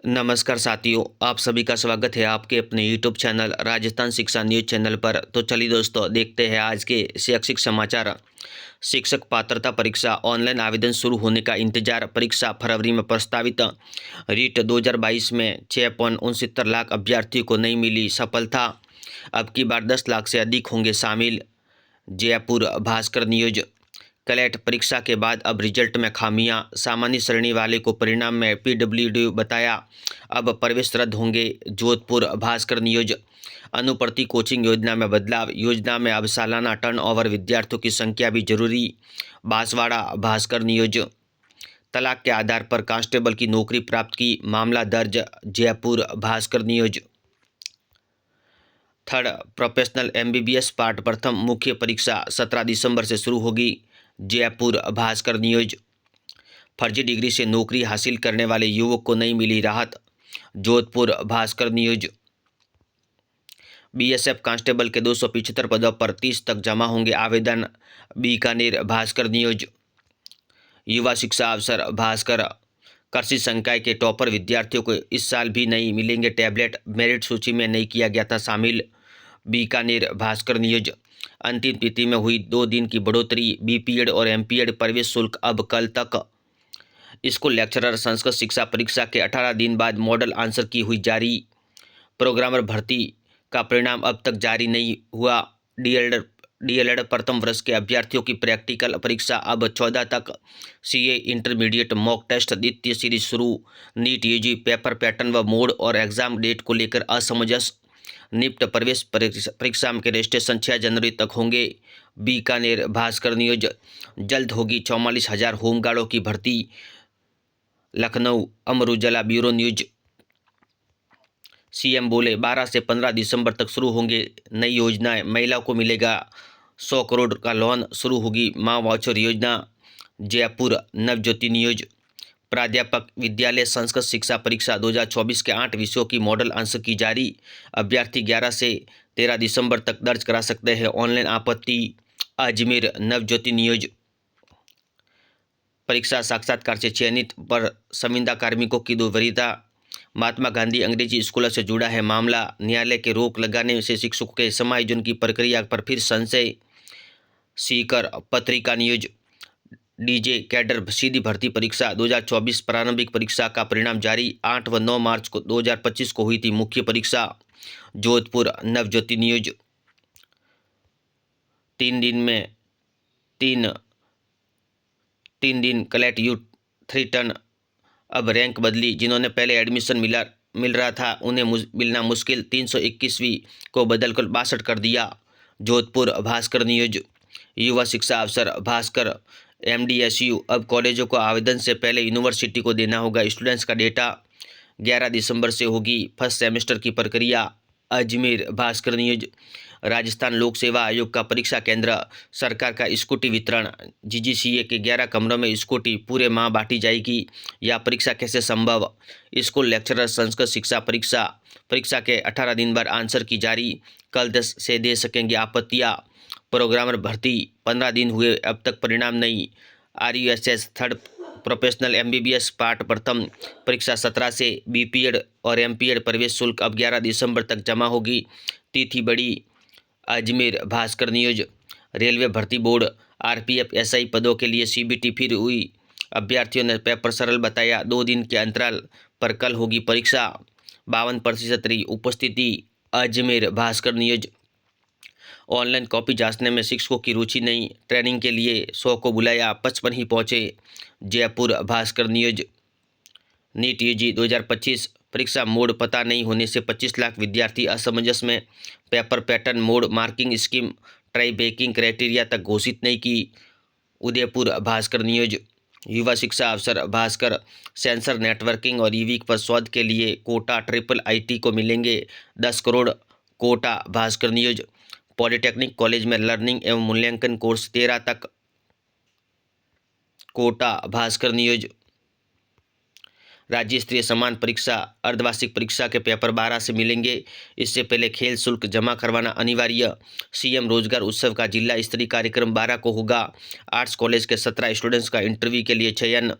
नमस्कार साथियों, आप सभी का स्वागत है आपके अपने YouTube चैनल राजस्थान शिक्षा न्यूज चैनल पर। तो चलिए दोस्तों, देखते हैं आज के शैक्षिक समाचार। शिक्षक पात्रता परीक्षा ऑनलाइन आवेदन शुरू होने का इंतजार। परीक्षा फरवरी में प्रस्तावित। रीट 2022 में 6.69 लाख अभ्यर्थियों को नहीं मिली सफलता। अब की बार 10 लाख से अधिक होंगे शामिल। जयपुर भास्कर न्यूज। क्लैट परीक्षा के बाद अब रिजल्ट में खामियां। सामान्य श्रेणी वाले को परिणाम में पीडब्ल्यूडी बताया। अब प्रवेश रद्द होंगे। जोधपुर भास्कर न्यूज। अनुप्रति कोचिंग योजना में बदलाव। योजना में अब सालाना टर्नओवर विद्यार्थियों की संख्या भी जरूरी। बांसवाड़ा भास्कर न्यूज। तलाक के आधार पर कांस्टेबल की नौकरी प्राप्त की मामला दर्ज। Jaipur Bhaskar news. Third professional MBBS part प्रथम मुख्य परीक्षा 17 दिसंबर से शुरू होगी। जयपुर भास्कर न्यूज। फर्जी डिग्री से नौकरी हासिल करने वाले युवक को नहीं मिली राहत। Jodhpur Bhaskar news. BSF constable के 275 पदों पर 30 तक जमा होंगे आवेदन। बीकानेर भास्कर न्यूज। युवा शिक्षा अवसर भास्कर। कृषि संकाय के टॉपर विद्यार्थियों को इस साल भी नहीं मिलेंगे टैबलेट। मेरिट सूची में नहीं किया गया था शामिल। बीकानेर भास्कर न्यूज। अंतिम तिथि में हुई 2 दिन की बढ़ोतरी। बीपीएड और एमपीएड प्रवेश शुल्क अब कल तक। स्कूल लेक्चरर संस्कृत शिक्षा परीक्षा के 18 दिन बाद मॉडल आंसर की हुई जारी। प्रोग्रामर भर्ती का परिणाम अब तक जारी नहीं हुआ। डीएलएड प्रथम वर्ष के अभ्यर्थियों की प्रैक्टिकल परीक्षा अब 14 तक। सीए इंटरमीडिएट मॉक टेस्ट द्वितीय सीरीज शुरू। नीट यूजी पेपर पैटर्न व मोड और एग्जाम डेट को लेकर असमंजस। निफ्ट प्रवेश परीक्षा के रजिस्ट्रेशन 6 जनवरी तक होंगे। बीकानेर भास्कर न्यूज। जल्द होगी 44,000 होमगार्डों की भर्ती। Lucknow Amar Ujala bureau news. CM बोले 12 से 15 दिसंबर तक शुरू होंगे नई योजनाएं। महिला को मिलेगा 100 करोड़ का लोन। शुरू होगी माँ वाउचर योजना। जयपुर नवज्योति न्यूज। प्राध्यापक विद्यालय संस्कृत शिक्षा परीक्षा 2024 के 8 विषयों की मॉडल आंसर की जारी। अभ्यर्थी 11 से 13 दिसंबर तक दर्ज करा सकते हैं ऑनलाइन आपत्ति। अजमेर नवज्योति न्यूज। परीक्षा साक्षात्कार से चयनित पर संविदा कार्मिकों की दुर्वरीता। महात्मा गांधी अंग्रेजी स्कूलों से जुड़ा है मामला। न्यायालय के रोक लगाने से शिक्षकों के समायोजन की प्रक्रिया पर फिर संशय। सीकर पत्रिका न्यूज। डीजे कैडर सीधी भर्ती परीक्षा 2024 प्रारंभिक परीक्षा का परिणाम जारी। 8 व 9 मार्च को 2025 को हुई थी मुख्य परीक्षा। जोधपुर नवज्योति न्यूज। 3 दिन में तीन दिन क्लैट यू 3 टर्न। अब रैंक बदली। जिन्होंने पहले एडमिशन मिल रहा था उन्हें मिलना मुश्किल। 321वीं को बदलकर 62 कर दिया। जोधपुर भास्कर न्यूज। युवा शिक्षा अवसर भास्कर। एमडीएसयू अब कॉलेजों को आवेदन से पहले यूनिवर्सिटी को देना होगा स्टूडेंट्स का डेटा। 11 दिसंबर से होगी फर्स्ट सेमेस्टर की प्रक्रिया। अजमेर भास्कर न्यूज। राजस्थान लोक सेवा आयोग का परीक्षा केंद्र। सरकार का स्कूटी वितरण। जीजीसीए के 11 कमरों में स्कूटी पूरे माह बांटी जाएगी। यह परीक्षा कैसे संभव। स्कूल लेक्चरर संस्कृत शिक्षा परीक्षा के 18 दिन बाद आंसर की जारी। कल 10 से दे सकेंगे आपत्तियां। प्रोग्रामर भर्ती 15 दिन हुए अब तक परिणाम नहीं। आरयूएसएस थर्ड प्रोफेशनल एमबीबीएस पार्ट प्रथम परीक्षा 17 से। बीपीएड और एमपीएड प्रवेश शुल्क अब 11 दिसंबर तक जमा होगी। तिथि बढ़ी। अजमेर भास्कर न्यूज। रेलवे भर्ती बोर्ड आरपीएफ एसआई पदों के लिए सीबीटी फिर हुई। अभ्यर्थियों ने पेपर सरल बताया। 2 दिन के अंतराल पर कल होगी परीक्षा। 52% रही उपस्थिति। Ajmer Bhaskar news. Online copy जांचने में शिक्षकों की रुचि नहीं। ट्रेनिंग के लिए 100 को बुलाया, 55 ही पहुंचे। Jaipur Bhaskar news. NEET UG 2025 परीक्षा मोड पता नहीं होने से 25 लाख विद्यार्थी असमंजस में। Paper pattern mode marking scheme try baking criteria तक घोषित नहीं की। उदयपुर भास्कर न्यूज। युवा शिक्षा अवसर भास्कर। सेंसर नेटवर्किंग और ईवी पर शोध के लिए कोटा ट्रिपल आईटी को मिलेंगे 10 crore. Kota Bhaskar news. Polytechnic college में लर्निंग एवं मूल्यांकन कोर्स 13 तक। कोटा भास्कर न्यूज। राज्य स्तरीय समान परीक्षा अर्धवार्षिक परीक्षा के पेपर 12 से मिलेंगे। इससे पहले खेल शुल्क जमा करवाना अनिवार्य। सीएम रोजगार उत्सव का जिला स्तरीय कार्यक्रम 12 को होगा। आर्ट्स कॉलेज के 17 स्टूडेंट्स का इंटरव्यू के लिए चयन।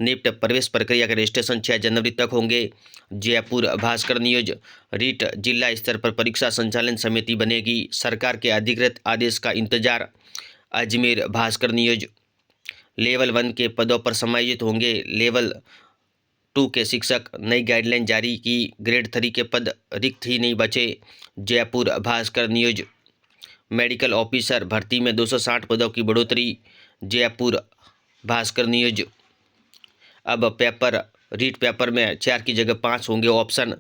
निफ्ट प्रवेश प्रक्रिया के रजिस्ट्रेशन 6 जनवरी तक होंगे। जयपुर भास्कर न्यूज। रीट जिला स्तर पर परीक्षा संचालन समिति बनेगी। सरकार के अधिकृत आदेश का इंतजार। अजमेर भास्कर न्यूज। लेवल 1 के पदों पर समायोजित होंगे लेवल 2 के शिक्षक। नई गाइडलाइन जारी की। ग्रेड 3 के पद रिक्त ही नहीं बचे। Jaipur Bhaskar news. Medical officer भर्ती में 260 पदों की बढ़ोतरी। जयपुर भास्कर न्यूज। अब रीट पेपर में 4 की जगह 5 होंगे ऑप्शन।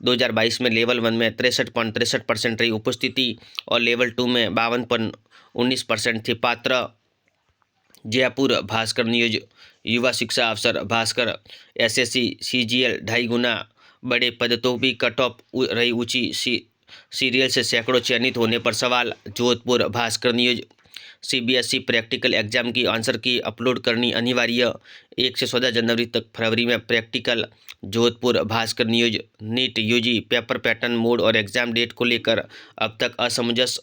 2022 में लेवल 1 में 63.63% रही उपस्थिति और लेवल 2 में 52.19% थी पात्र। जयपुर भास्कर न्यूज। युवा शिक्षा अफसर भास्कर। एसएससी सीजीएल 2.5 गुना बड़े पद तो भी कट ऑफ रही ऊंची। सीरियल से सैकड़ों चयनित होने पर सवाल। Jodhpur Bhaskar news. CBSE practical exam की आंसर की अपलोड करनी अनिवार्य। 1 से 14 जनवरी तक फरवरी में practical. Jodhpur Bhaskar news. NEET UG paper pattern mode और एग्जाम डेट को लेकर अब तक असमंजस।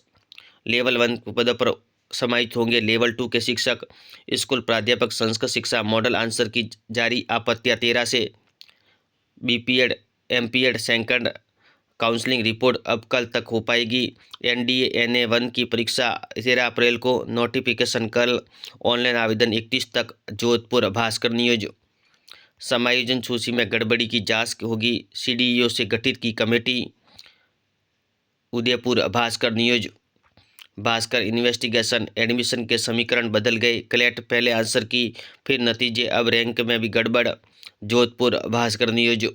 लेवल 1 पदों पर समाहित होंगे लेवल 2 के शिक्षक। स्कूल प्राध्यापक संस्कृत शिक्षा मॉडल आंसर की जारी। आपत्तियां 13 से। BPEd MPEd second counselling report अब कल तक हो पाएगी। एनडीए NA1 की परीक्षा 13 अप्रैल को। नोटिफिकेशन कल। ऑनलाइन आवेदन 31 तक। जोधपुर भास्कर न्यूज। समायोजन सूची में गड़बड़ी की जांच होगी। CDEO से गठित की committee. Udaipur Bhaskar news. Bhaskar investigation. Admission के समीकरण बदल गए। क्लैट पहले आंसर की फिर नतीजे अब रैंक में भी गड़बड़। Jodhpur Bhaskar news.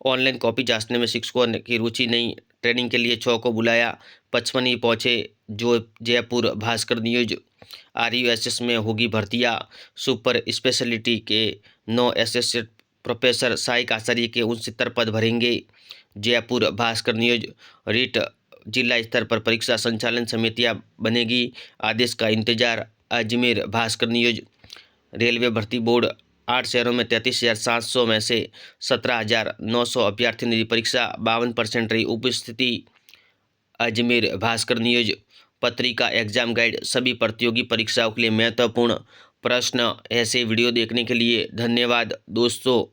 Online copy जांचने में शिक्षकों की रुचि नहीं। ट्रेनिंग के लिए 6 को बुलाया, 55 ही पहुंचे। जयपुर भास्कर न्यूज। RUSS में होगी भर्तियां। सुपर स्पेशलिटी के 9 एसोसिएट प्रोफेसर सहायक आचार्य के 69 पद भरेंगे। जयपुर भास्कर न्यूज। रीट जिला स्तर पर परीक्षा संचालन समितियां बनेगी। आदेश का इंतजार। अजमेर भास्कर न्यूज। रेलवे भर्ती बोर्ड 8 शहरों में 33,700 में से 17,900 अभ्यर्थी ने दी परीक्षा। 52% रही उपस्थिति। अजमेर भास्कर न्यूज। पत्रिका एग्जाम गाइड सभी प्रतियोगी परीक्षाओं के लिए महत्वपूर्ण प्रश्न। ऐसे वीडियो देखने के लिए धन्यवाद दोस्तों।